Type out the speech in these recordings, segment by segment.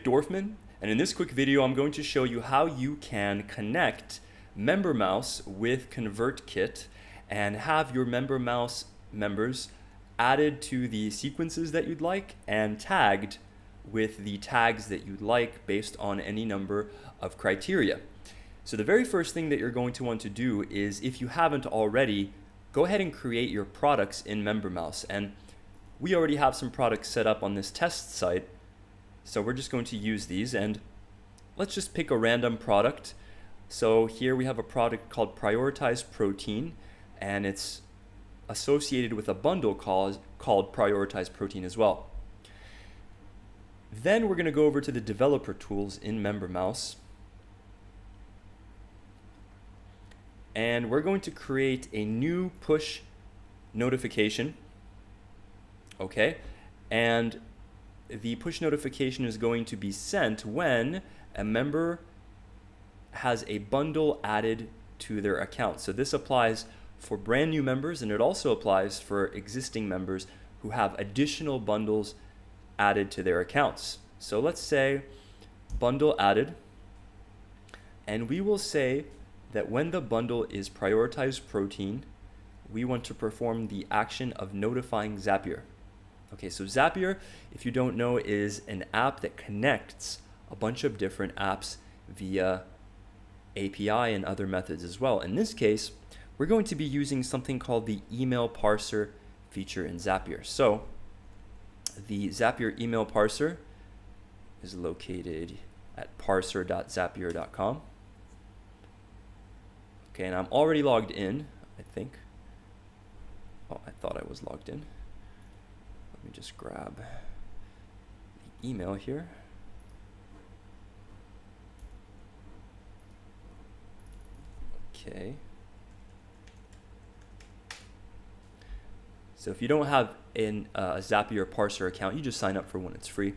Nick Dorfman, and in this quick video I'm going to show you how you can connect MemberMouse with ConvertKit and have your MemberMouse members added to the sequences that you'd like and tagged with the tags that you'd like based on any number of criteria. So the very first thing that you're going to want to do is, if you haven't already, go ahead and create your products in MemberMouse. And we already have some products set up on this test site, so we're just going to use these, and let's just pick a random product. So here we have a product called Prioritized Protein, and it's associated with a bundle called Prioritized Protein as well. Then we're going to go over to the developer tools in MemberMouse, and we're going to create a new push notification. Okay, and the push notification is going to be sent when a member has a bundle added to their account. So this applies for brand new members, and it also applies for existing members who have additional bundles added to their accounts. So let's say bundle added, and we will say that when the bundle is prioritized protein, we want to perform the action of notifying Zapier. Okay, so Zapier, if you don't know, is an app that connects a bunch of different apps via API and other methods as well. In this case, we're going to be using something called the email parser feature in Zapier. So the Zapier email parser is located at parser.zapier.com. Okay, and I'm already logged in, I think. Oh, I thought I was logged in. Let me just grab the email here. Okay. So if you don't have a Zapier Parser account, you just sign up for one. It's free.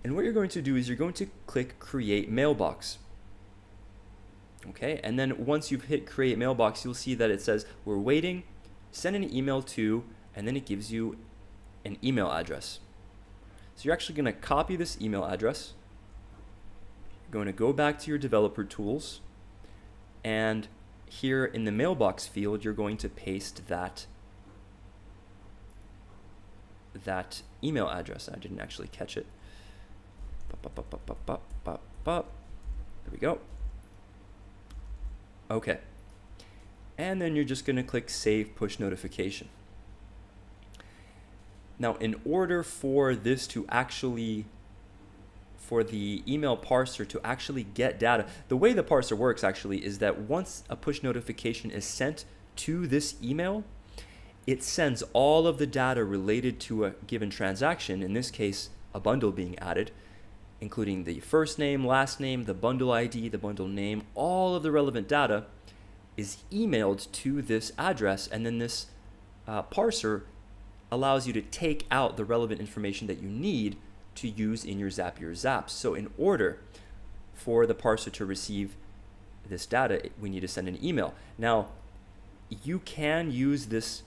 And what you're going to do is you're going to click Create Mailbox. Okay, and then once you've hit Create Mailbox, you'll see that it says we're waiting, send an email to, and then it gives you an email address. So you're actually going to copy this email address. You're going to go back to your developer tools, and here in the mailbox field, you're going to paste that email address. I didn't actually catch it. There we go. Okay. And then you're just going to click Save Push Notification. Now, in order for this to actually, for the email parser to actually get data, the way the parser works actually is that once a push notification is sent to this email, it sends all of the data related to a given transaction, in this case, a bundle being added, including the first name, last name, the bundle ID, the bundle name, all of the relevant data is emailed to this address, and then this parser allows you to take out the relevant information that you need to use in your Zapier Zaps. So in order for the parser to receive this data, we need to send an email. Now, you can use this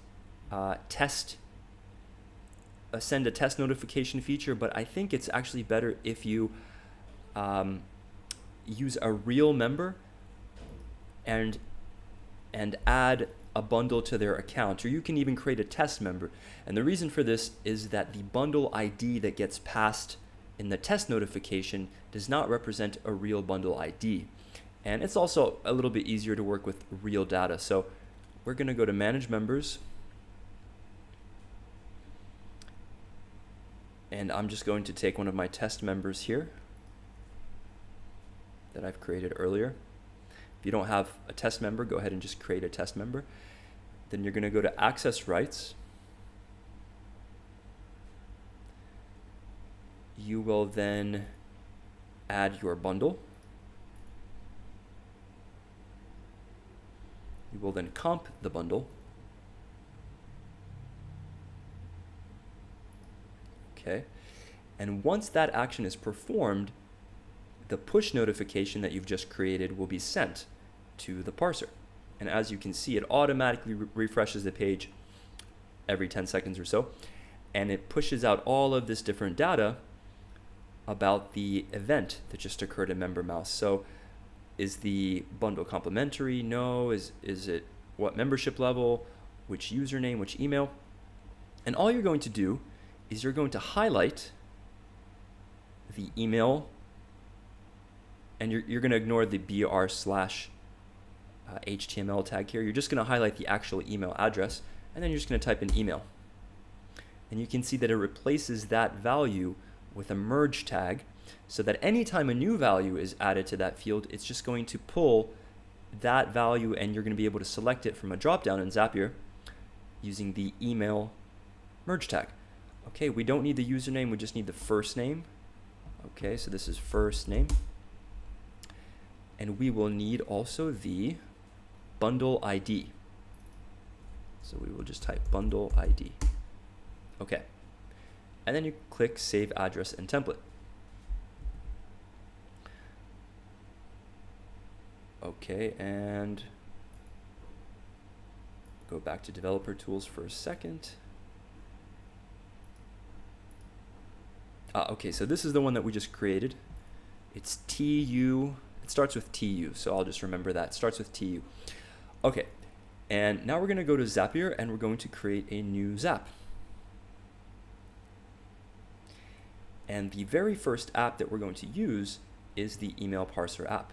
send a test notification feature, but I think it's actually better if you use a real member and add a bundle to their account, or you can even create a test member. And the reason for this is that the bundle ID that gets passed in the test notification does not represent a real bundle ID. And it's also a little bit easier to work with real data. So we're going to go to Manage Members, and I'm just going to take one of my test members here that I've created earlier. If you don't have a test member, go ahead and just create a test member. Then you're going to go to Access Rights. You will then add your bundle. You will then comp the bundle. Okay. And once that action is performed, the push notification that you've just created will be sent to the parser. And as you can see, it automatically refreshes the page every 10 seconds or so, and it pushes out all of this different data about the event that just occurred in MemberMouse. So is the bundle complimentary? No. Is it what membership level? Which username? Which email? And all you're going to do is you're going to highlight the email, and you're going to ignore the br/HTML tag here. You're just going to highlight the actual email address, and then you're just going to type in email. And you can see that it replaces that value with a merge tag, so that anytime a new value is added to that field, it's just going to pull that value, and you're going to be able to select it from a drop-down in Zapier using the email merge tag. Okay, we don't need the username, we just need the first name. Okay, so this is first name. And we will need also the bundle ID. So we will just type bundle ID. Okay. And then you click Save Address and Template. Okay, and go back to Developer Tools for a second. Okay, so this is the one that we just created. It's TU. It starts with TU, so I'll just remember that. It starts with TU. Okay, and now we're going to go to Zapier, and we're going to create a new Zap. And the very first app that we're going to use is the Email Parser app.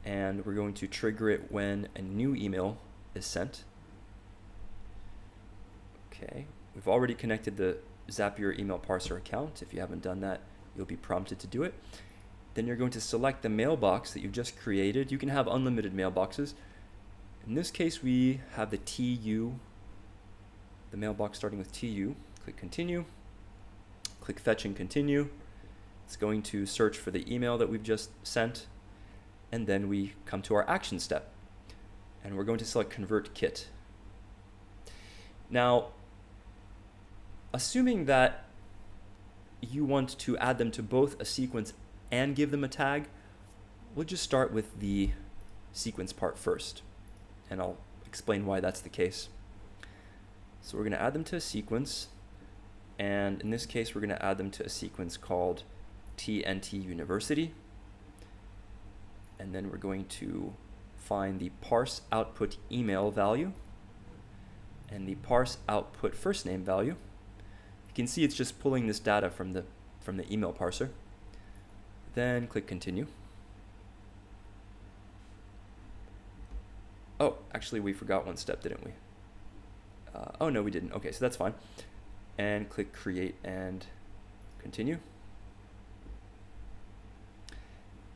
And we're going to trigger it when a new email is sent. Okay, we've already connected the Zapier Email Parser account. If you haven't done that, you'll be prompted to do it. Then you're going to select the mailbox that you've just created. You can have unlimited mailboxes. In this case, we have the TU, the mailbox starting with TU. Click Continue. Click Fetch and Continue. It's going to search for the email that we've just sent. And then we come to our action step. And we're going to select ConvertKit. Now, assuming that you want to add them to both a sequence and give them a tag, we'll just start with the sequence part first, and I'll explain why that's the case. So we're going to add them to a sequence, and in this case we're going to add them to a sequence called TNT University, and then we're going to find the parse output email value and the parse output first name value. You can see it's just pulling this data from the email parser. Then click Continue. Oh, actually we forgot one step, didn't we? Oh no, we didn't. Okay, so that's fine. And click Create and Continue.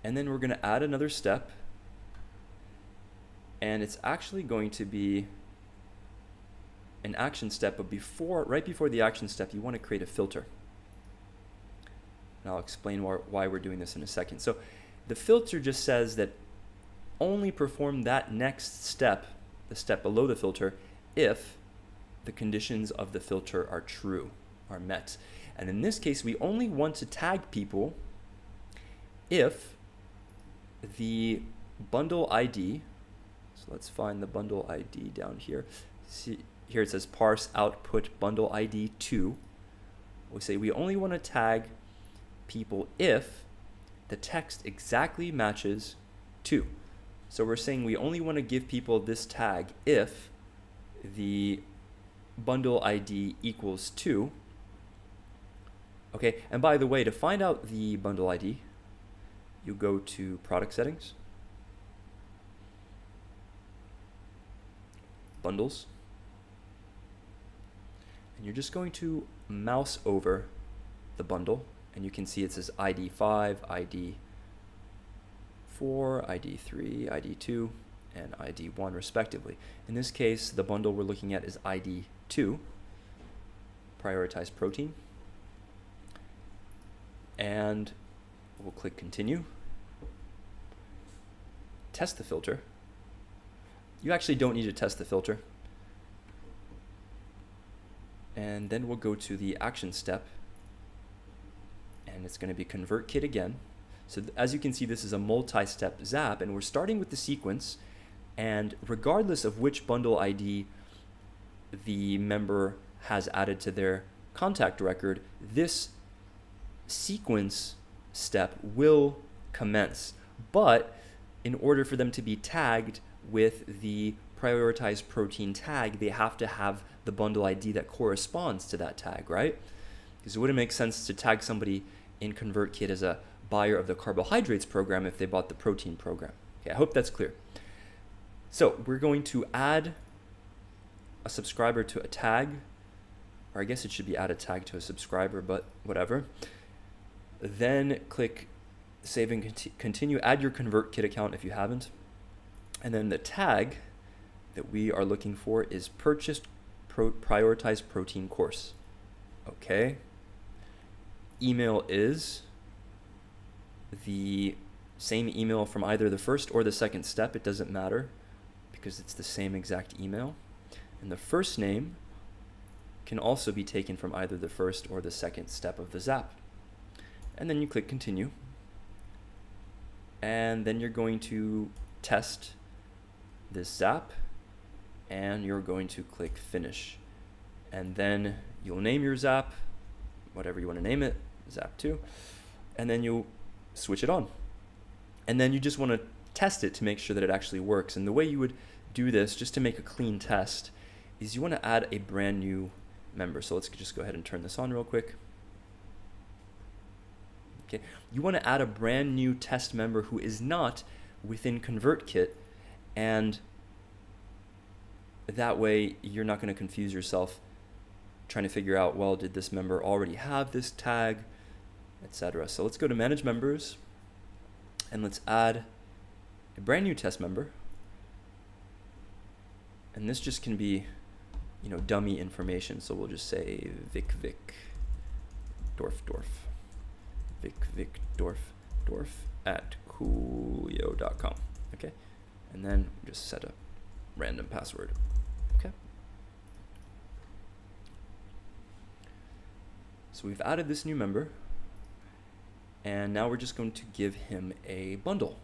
And then we're going to add another step, and it's actually going to be an action step, but right before the action step, you want to create a filter. And I'll explain why we're doing this in a second. So the filter just says that only perform that next step, the step below the filter, if the conditions of the filter are true, are met. And in this case, we only want to tag people if the bundle ID, so let's find the bundle ID down here. See, here it says parse output bundle ID 2. We say we only want to tag people if the text exactly matches 2. So we're saying we only want to give people this tag if the bundle ID equals 2. Okay, and by the way, to find out the bundle ID, you go to Product Settings, Bundles, and you're just going to mouse over the bundle, and you can see it says ID 5, ID 4, ID 3, ID 2, and ID 1 respectively. In this case, the bundle we're looking at is ID 2, Prioritize Protein, and we'll click Continue. Test the filter. You actually don't need to test the filter. And then we'll go to the action step, and it's going to be ConvertKit again. So as you can see, this is a multi-step Zap, and we're starting with the sequence, and regardless of which bundle ID the member has added to their contact record, this sequence step will commence, but in order for them to be tagged with the prioritized protein tag, they have to have the bundle ID that corresponds to that tag, right? Because it wouldn't make sense to tag somebody in ConvertKit as a buyer of the carbohydrates program if they bought the protein program. Okay, I hope that's clear. So we're going to add a subscriber to a tag, or I guess it should be add a tag to a subscriber, but whatever. Then click Save and Continue. Add your ConvertKit account if you haven't. And then the tag that we are looking for is Purchased Prioritized Protein Course. Okay. Email is the same email from either the first or the second step. It doesn't matter because it's the same exact email. And the first name can also be taken from either the first or the second step of the Zap. And then you click Continue. And then you're going to test this Zap, and you're going to click Finish. And then you'll name your Zap, whatever you want to name it, Zap 2, and then you'll switch it on. And then you just want to test it to make sure that it actually works. And the way you would do this, just to make a clean test, is you want to add a brand new member. So let's just go ahead and turn this on real quick. Okay, you want to add a brand new test member who is not within ConvertKit, and that way you're not going to confuse yourself trying to figure out, well, did this member already have this tag, etc. So let's go to Manage Members, and let's add a brand new test member. And this just can be, dummy information. So we'll just say Vic Dorf at coolio.com. Okay, and then just set a random password. Okay, so we've added this new member, and now we're just going to give him a bundle.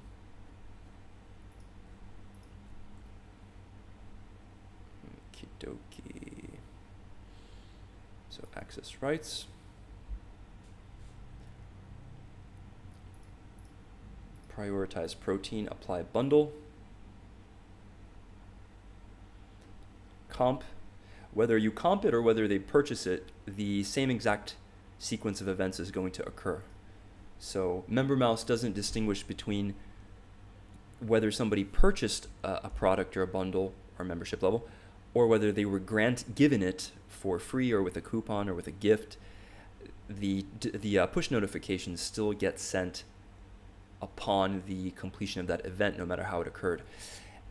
Okie dokie. So access rights. Prioritize protein, apply bundle. Comp, whether you comp it or whether they purchase it, the same exact sequence of events is going to occur. So MemberMouse doesn't distinguish between whether somebody purchased a product or a bundle or membership level, or whether they were given it for free or with a coupon or with a gift. The push notifications still get sent upon the completion of that event, no matter how it occurred.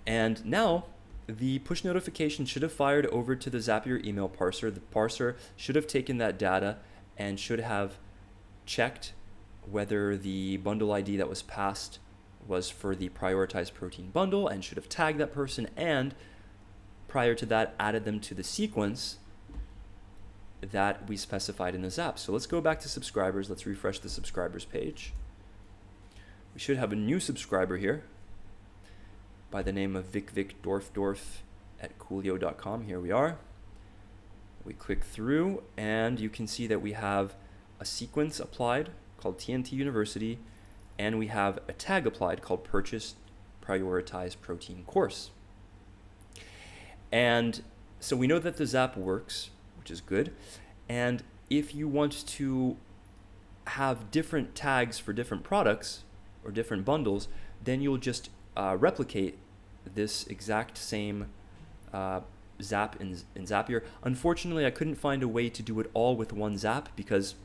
And now the push notification should have fired over to the Zapier email parser. The parser should have taken that data and should have checked whether the bundle ID that was passed was for the prioritized protein bundle, and should have tagged that person, and prior to that added them to the sequence that we specified in the Zap. So let's go back to subscribers. Let's refresh the subscribers page. We should have a new subscriber here by the name of Vic Dorf at coolio.com. Here we are. We click through, and you can see that we have a sequence applied called TNT University, and we have a tag applied called Purchased Prioritized Protein Course. And so we know that the Zap works, which is good. And if you want to have different tags for different products or different bundles, then you'll just replicate this exact same Zap in Zapier. Unfortunately, I couldn't find a way to do it all with one Zap, because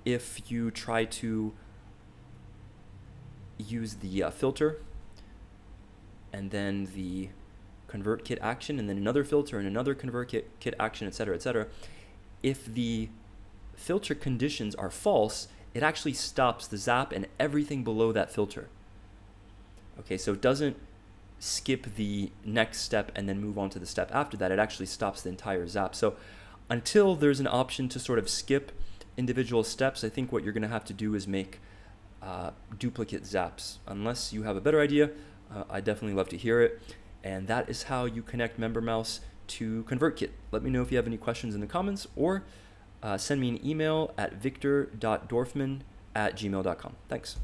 if you try to use the filter and then the ConvertKit action and then another filter and another ConvertKit action, etc., if the filter conditions are false, it actually stops the Zap and everything below that filter. Okay, so it doesn't skip the next step and then move on to the step after that. It actually stops the entire Zap. So until there's an option to sort of skip individual steps, I think what you're going to have to do is make duplicate Zaps. Unless you have a better idea, I'd definitely love to hear it. And that is how you connect MemberMouse to ConvertKit. Let me know if you have any questions in the comments, or send me an email at victor.dorfman@gmail.com. Thanks.